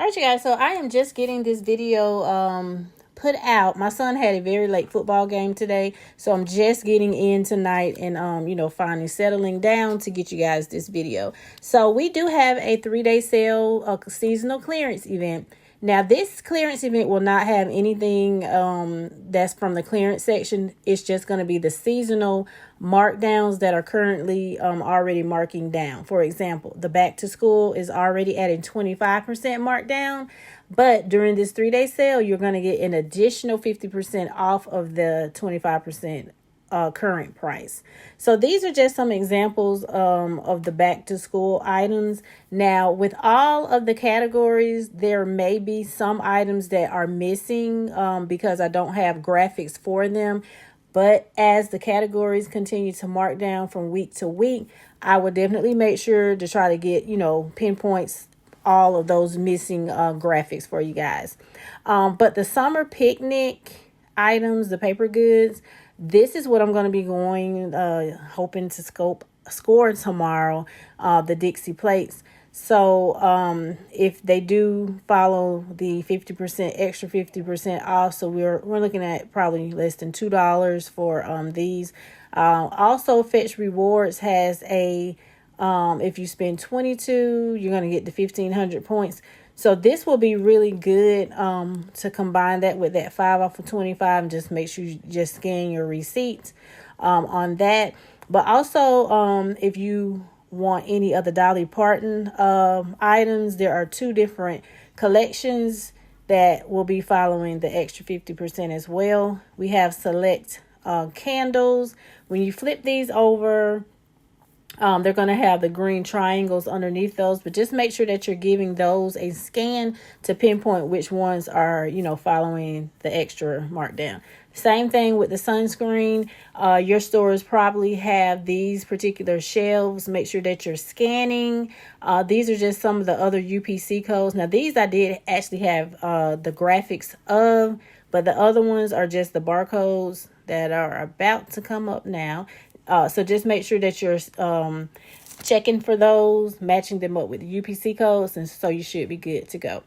right, you guys, so I am just getting this video put out. My son had a very late football game today, so I'm just getting in tonight and finally settling down to get you guys this video. So we do have a 3-day sale, a seasonal clearance event. Now, this clearance event will not have anything that's from the clearance section. It's just going to be the seasonal markdowns that are currently already marking down. For example, the back to school is already at a 25% markdown. But during this 3-day sale, you're going to get an additional 50% off of the 25% current price. So these are just some examples of the back to school items. Now, with all of the categories, there may be some items that are missing because I don't have graphics for them. But as the categories continue to mark down from week to week, I will definitely make sure to try to get, pinpoints all of those missing graphics for you guys. But the summer picnic items, the paper goods, this is what I'm going to be going, hoping to score tomorrow, the Dixie plates. So if they do follow the 50%, extra 50% off, so we're looking at probably less than $2 for these. Also, Fetch Rewards has a if you spend 22, you're going to get the 1,500 points. So this will be really good to combine that with that 5 off of 25 and just make sure you just scan your receipts on that. But also, if you want any of the Dolly Parton items, there are 2 different collections that will be following the extra 50% as well. We have select candles. When you flip these over, they're going to have the green triangles underneath those, but just make sure that you're giving those a scan to pinpoint which ones are, following the extra markdown. Same thing with the sunscreen. Your stores probably have these particular shelves. Make sure that you're scanning. These are just some of the other UPC codes. Now, these I did actually have the graphics of, but the other ones are just the barcodes that are about to come up now. So just make sure that you're checking for those, matching them up with the UPC codes, and so you should be good to go.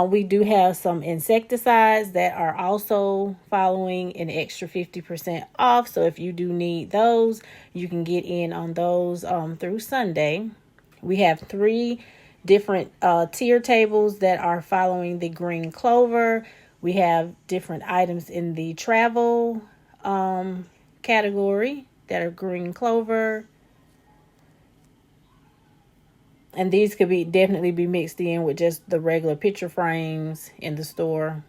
We do have some insecticides that are also following an extra 50% off. So if you do need those, you can get in on those through Sunday. We have 3 different tier tables that are following the green clover. We have different items in the travel category that are green clover, and these could be definitely be mixed in with just the regular picture frames in the store,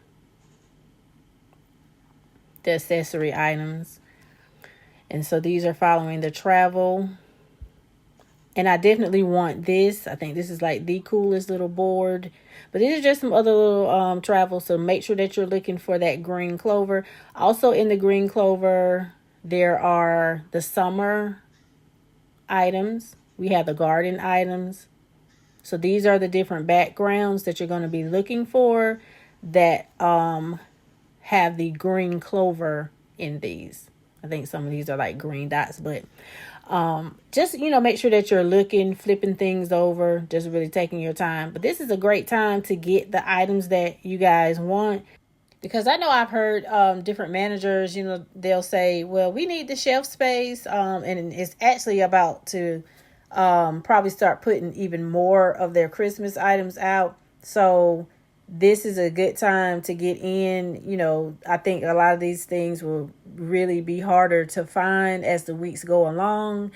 the accessory items. And so these are following the travel, and I definitely want this. I think this is like the coolest little board, but these are just some other little travel, so make sure that you're looking for that green clover. Also in the green clover, there are the summer items. We have the garden items. So these are the different backgrounds that you're going to be looking for that have the green clover in these. I think some of these are like green dots, but just, make sure that you're looking, flipping things over, just really taking your time. But this is a great time to get the items that you guys want. Because I know I've heard different managers, they'll say, well, we need the shelf space. And it's actually about to probably start putting even more of their Christmas items out. So this is a good time to get in. I think a lot of these things will really be harder to find as the weeks go along.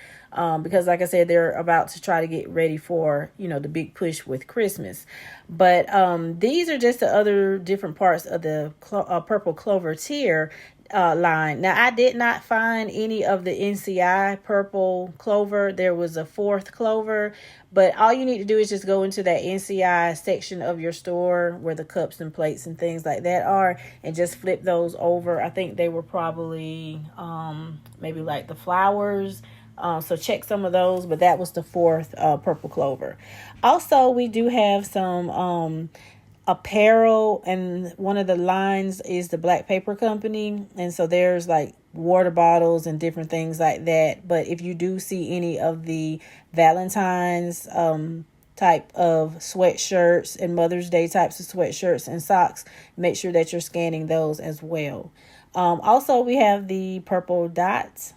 Because like I said, they're about to try to get ready for, the big push with Christmas. But these are just the other different parts of the purple clover tier line. Now, I did not find any of the NCI purple clover. There was a 4th clover, but all you need to do is just go into that NCI section of your store where the cups and plates and things like that are, and just flip those over. I think they were probably maybe like the flowers. So check some of those, but that was the 4th purple clover. Also, we do have some Apparel, and one of the lines is the Black Paper Company, and so there's like water bottles and different things like that. But if you do see any of the Valentine's type of sweatshirts and Mother's Day types of sweatshirts and socks. Make sure that you're scanning those as well. Also, we have the purple dots.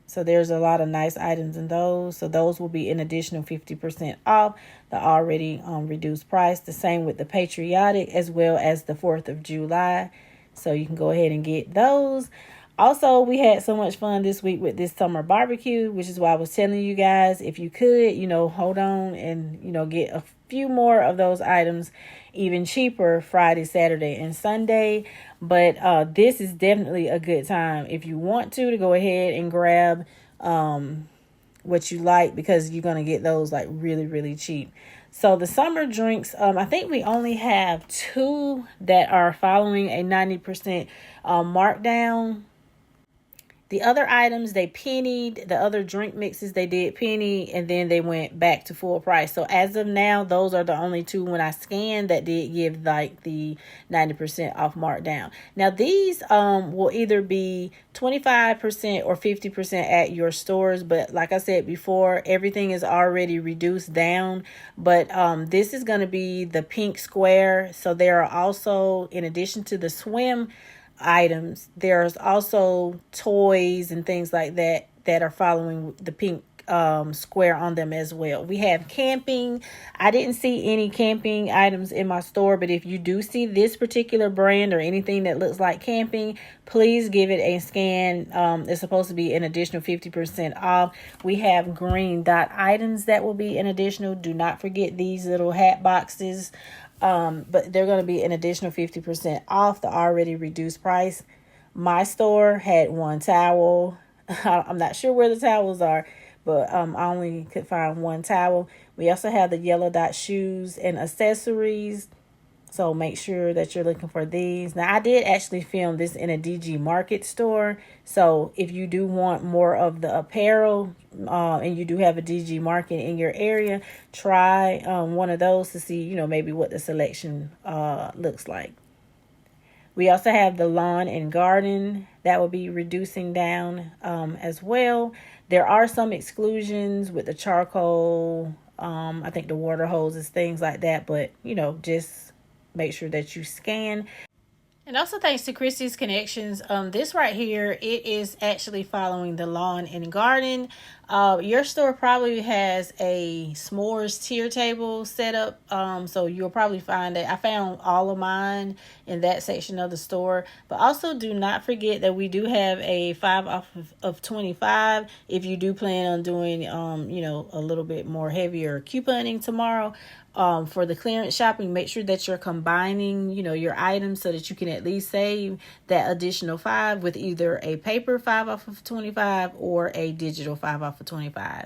So there's a lot of nice items in those. So those will be an additional 50% off the already reduced price. The same with the patriotic as well as the 4th of July. So you can go ahead and get those. Also, we had so much fun this week with this summer barbecue, which is why I was telling you guys, if you could, hold on and, get a few more of those items even cheaper Friday, Saturday, and Sunday. But this is definitely a good time if you want to go ahead and grab what you like, because you're going to get those like really, really cheap. So the summer drinks, I think we only have 2 that are following a 90% markdown. The other items, they pennied. The other drink mixes, they did penny, and then they went back to full price. So as of now, those are the only 2 when I scanned that did give like the 90% off markdown. Now these will either be 25% or 50% at your stores. But like I said before, everything is already reduced down. But this is going to be the pink square. So there are also, in addition to the swim items, there's also toys and things like that are following the pink square on them as well. We have camping. I didn't see any camping items in my store, but if you do see this particular brand or anything that looks like camping, please give it a scan. It's supposed to be an additional 50% off. We have green dot items that will be an additional. Do not forget these little hat boxes. But they're going to be an additional 50% off the already reduced price. My store had 1 towel. I'm not sure where the towels are, but I only could find 1 towel. We also have the yellow dot shoes and accessories. So make sure that you're looking for these. Now, I did actually film this in a DG Market store. So if you do want more of the apparel and you do have a DG Market in your area, try one of those to see, maybe what the selection looks like. We also have the lawn and garden that will be reducing down as well. There are some exclusions with the charcoal, I think the water hoses, things like that. But, just make sure that you scan. And also thanks to Christie's Connections, this right here, it is actually following the lawn and garden. Your store probably has a s'mores tier table set up, so you'll probably find that. I found all of mine in that section of the store. But also do not forget that we do have a 5 off of 25 if you do plan on doing, a little bit more heavier couponing tomorrow. For the clearance shopping, make sure that you're combining, your items so that you can at least save that additional 5 with either a paper 5 off of 25 or a digital 5 off of 25.